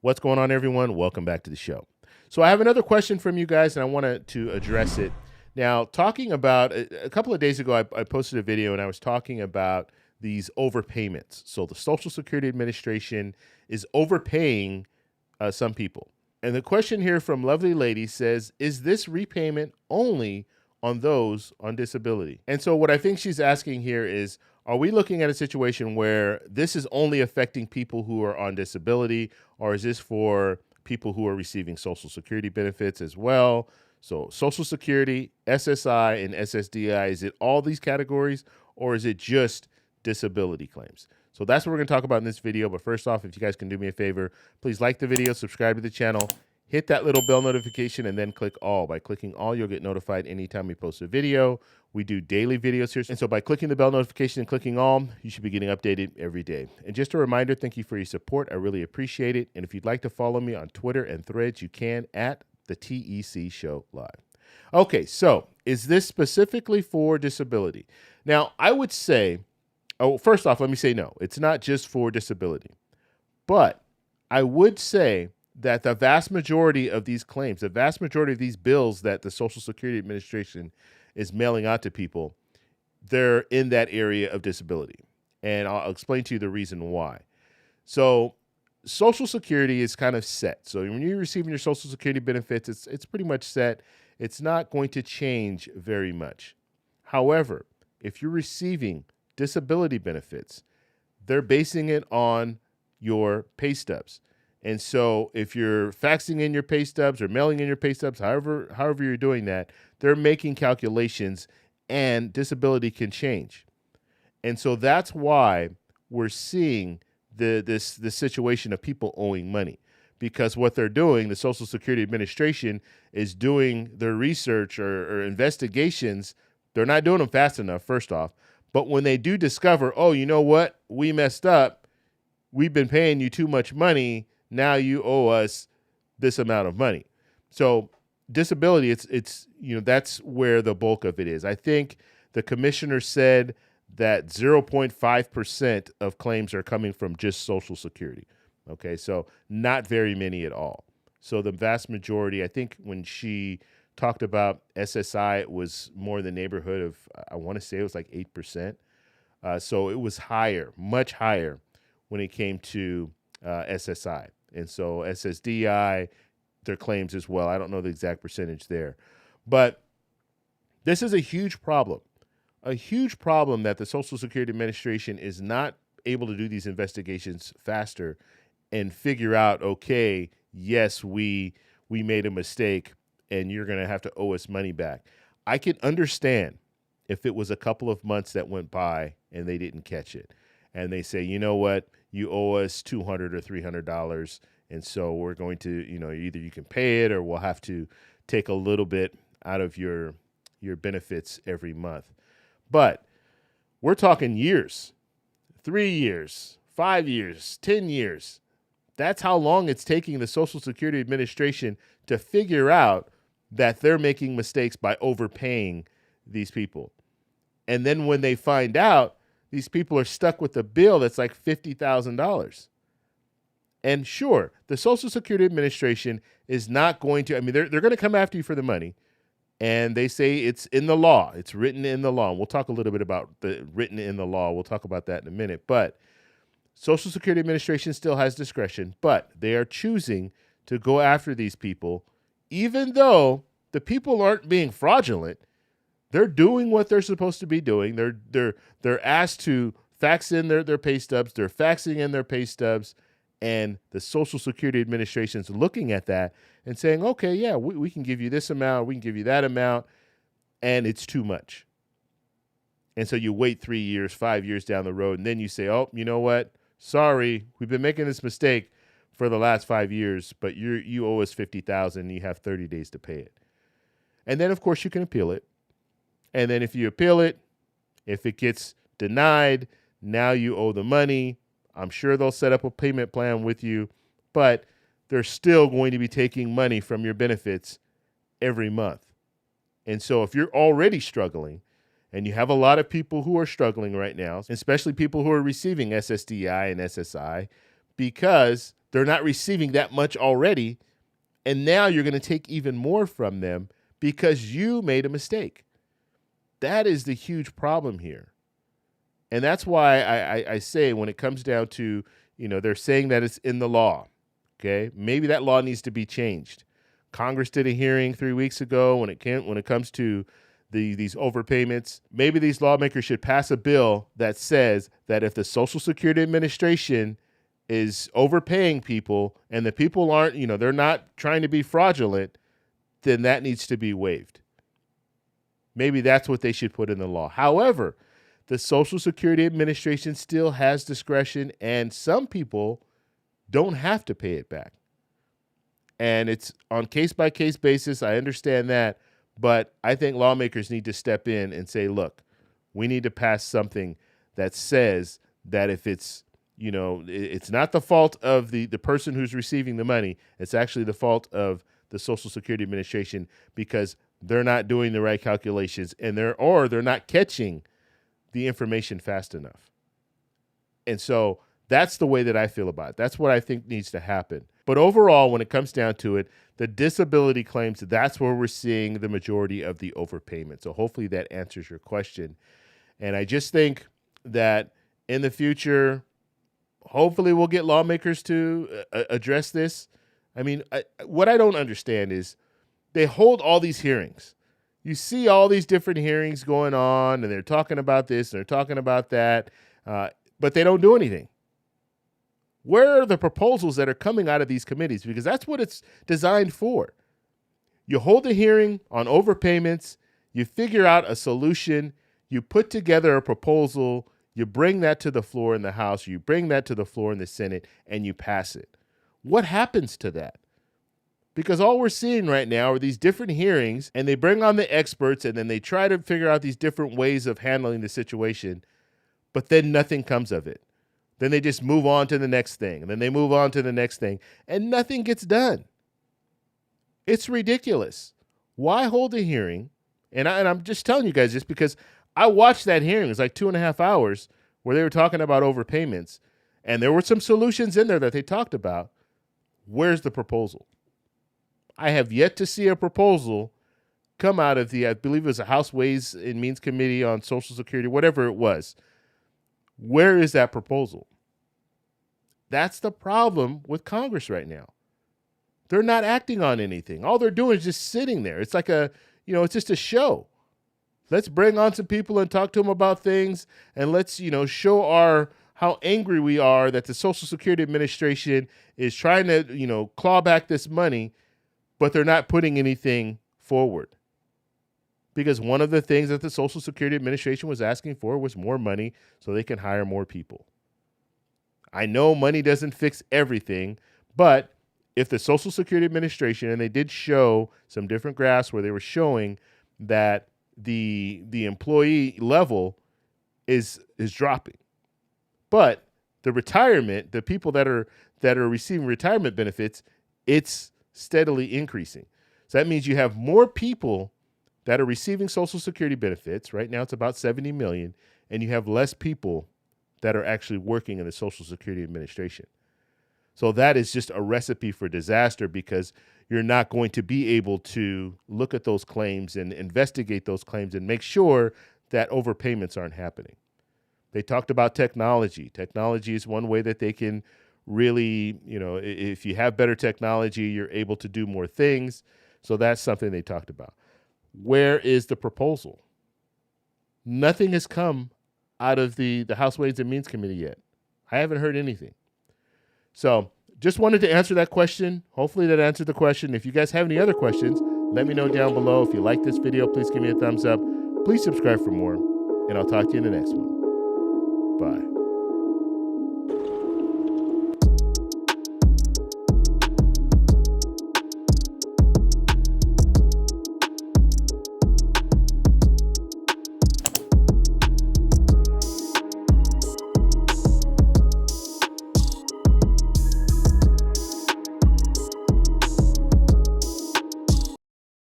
What's going on, everyone? Welcome back to the show. So I have another question from you guys, and I wanted to address it. Now, talking about a couple of days ago, I posted a video, and I was talking about these overpayments. So the Social Security Administration is overpaying some people. And the question here from Lovely Lady says, is this repayment only on those on disability? And so what I think she's asking here is, are we looking at a situation where this is only affecting people who are on disability, or is this for people who are receiving Social Security benefits as well? So Social Security, SSI, and SSDI, is it all these categories, or is it just disability claims? So that's what we're going to talk about in this video. But first off, if you guys can do me a favor, please like the video, subscribe to the channel, hit that little bell notification, and then click all. By clicking all, you'll get notified anytime we post a video. We do daily videos here. And so by clicking the bell notification and clicking all, you should be getting updated every day. And just a reminder, thank you for your support. I really appreciate it. And if you'd like to follow me on Twitter and Threads, you can at the TEC Show Live. Okay, so is this specifically for disability? Now, I would say, first off, let me say no. It's not just for disability. But I would say that the vast majority of these claims, the vast majority of these bills that the Social Security Administration is mailing out to people, they're in that area of disability. And I'll explain to you the reason why. So Social Security is kind of set. So when you're receiving your Social Security benefits, it's pretty much set. It's not going to change very much. However, if you're receiving disability benefits, they're basing it on your pay stubs. And so if you're faxing in your pay stubs or mailing in your pay stubs, however you're doing that, they're making calculations, and disability can change. And so that's why we're seeing this situation of people owing money, because what they're doing, the Social Security Administration is doing their research or investigations. They're not doing them fast enough, first off. But when they do discover, oh, you know what, we messed up, we've been paying you too much money, now you owe us this amount of money. So disability, it's that's where the bulk of it is. I think the commissioner said that 0.5% of claims are coming from just Social Security. Okay, so not very many at all. So the vast majority, I think when she talked about SSI, it was more in the neighborhood of, I want to say it was like 8%. So it was higher, much higher when it came to SSI. And so SSDI, their claims as well. I don't know the exact percentage there. But this is a huge problem that the Social Security Administration is not able to do these investigations faster and figure out, okay, yes, we made a mistake and you're going to have to owe us money back. I can understand if it was a couple of months that went by and they didn't catch it. And they say, you know what, you owe us $200 or $300. And so we're going to, either you can pay it or we'll have to take a little bit out of your benefits every month. But we're talking years, 3 years, 5 years, 10 years. That's how long it's taking the Social Security Administration to figure out that they're making mistakes by overpaying these people. And then when they find out, these people are stuck with a bill that's like $50,000. And sure, the Social Security Administration is not going to, they're going to come after you for the money. And they say it's in the law. It's written in the law. And we'll talk a little bit about the written in the law. We'll talk about that in a minute. But Social Security Administration still has discretion, but they are choosing to go after these people, even though the people aren't being fraudulent. They're doing what they're supposed to be doing. They're asked to fax in their pay stubs. They're faxing in their pay stubs. And the Social Security Administration is looking at that and saying, okay, yeah, we can give you this amount. We can give you that amount. And it's too much. And so you wait 3 years, 5 years down the road. And then you say, oh, you know what? Sorry, we've been making this mistake for the last 5 years, but you owe us $50,000 and you have 30 days to pay it. And then, of course, you can appeal it. And then if you appeal it, if it gets denied, now you owe the money. I'm sure they'll set up a payment plan with you, but they're still going to be taking money from your benefits every month. And so if you're already struggling, and you have a lot of people who are struggling right now, especially people who are receiving SSDI and SSI, because They're not receiving that much already. And now you're going to take even more from them because you made a mistake. That is the huge problem here. And that's why I say when it comes down to, they're saying that it's in the law. Okay, maybe that law needs to be changed. Congress did a hearing 3 weeks ago when it comes to these overpayments. Maybe these lawmakers should pass a bill that says that if the Social Security Administration is overpaying people and the people aren't, they're not trying to be fraudulent, then that needs to be waived. Maybe that's what they should put in the law. However, the Social Security Administration still has discretion, and some people don't have to pay it back. And it's on case-by-case basis. I understand that. But I think lawmakers need to step in and say, look, we need to pass something that says that if it's, it's not the fault of the person who's receiving the money, it's actually the fault of the Social Security Administration because they're not doing the right calculations and they're not catching the information fast enough. And so that's the way that I feel about it. That's what I think needs to happen. But overall, when it comes down to it, the disability claims, that's where we're seeing the majority of the overpayment. So hopefully that answers your question. And I just think that in the future, hopefully we'll get lawmakers to address this. I mean, what I don't understand is they hold all these hearings. You see all these different hearings going on, and they're talking about this, and they're talking about that, but they don't do anything. Where are the proposals that are coming out of these committees? Because that's what it's designed for. You hold a hearing on overpayments, you figure out a solution, you put together a proposal, you bring that to the floor in the House, you bring that to the floor in the Senate, and you pass it. What happens to that? Because all we're seeing right now are these different hearings, and they bring on the experts, and then they try to figure out these different ways of handling the situation, but then nothing comes of it. Then they just move on to the next thing, and then they move on to the next thing, and nothing gets done. It's ridiculous. Why hold a hearing? And I'm just telling you guys this because I watched that hearing. It was like 2.5 hours where they were talking about overpayments, and there were some solutions in there that they talked about. Where's the proposal? I have yet to see a proposal come out of I believe it was a House Ways and Means Committee on Social Security, whatever it was. Where is that proposal? That's the problem with Congress right now. They're not acting on anything. All they're doing is just sitting there. It's like it's just a show. Let's bring on some people and talk to them about things, and let's, show how angry we are that the Social Security Administration is trying to, claw back this money, but they're not putting anything forward. Because one of the things that the Social Security Administration was asking for was more money so they can hire more people. I know money doesn't fix everything, but if the Social Security Administration, and they did show some different graphs where they were showing that the employee level is dropping, but the retirement, the people that are receiving retirement benefits, it's steadily increasing. So that means you have more people that are receiving Social Security benefits. Right now it's about 70 million, and you have less people that are actually working in the Social Security Administration. So that is just a recipe for disaster because you're not going to be able to look at those claims and investigate those claims and make sure that overpayments aren't happening. They talked about technology. Technology is one way that they can really, if you have better technology, you're able to do more things. So that's something they talked about. Where is the proposal? Nothing has come out of the House Ways and Means Committee yet. I haven't heard anything. So just wanted to answer that question. Hopefully that answered the question. If you guys have any other questions, let me know down below. If you like this video, please give me a thumbs up. Please subscribe for more, and I'll talk to you in the next one. Bye.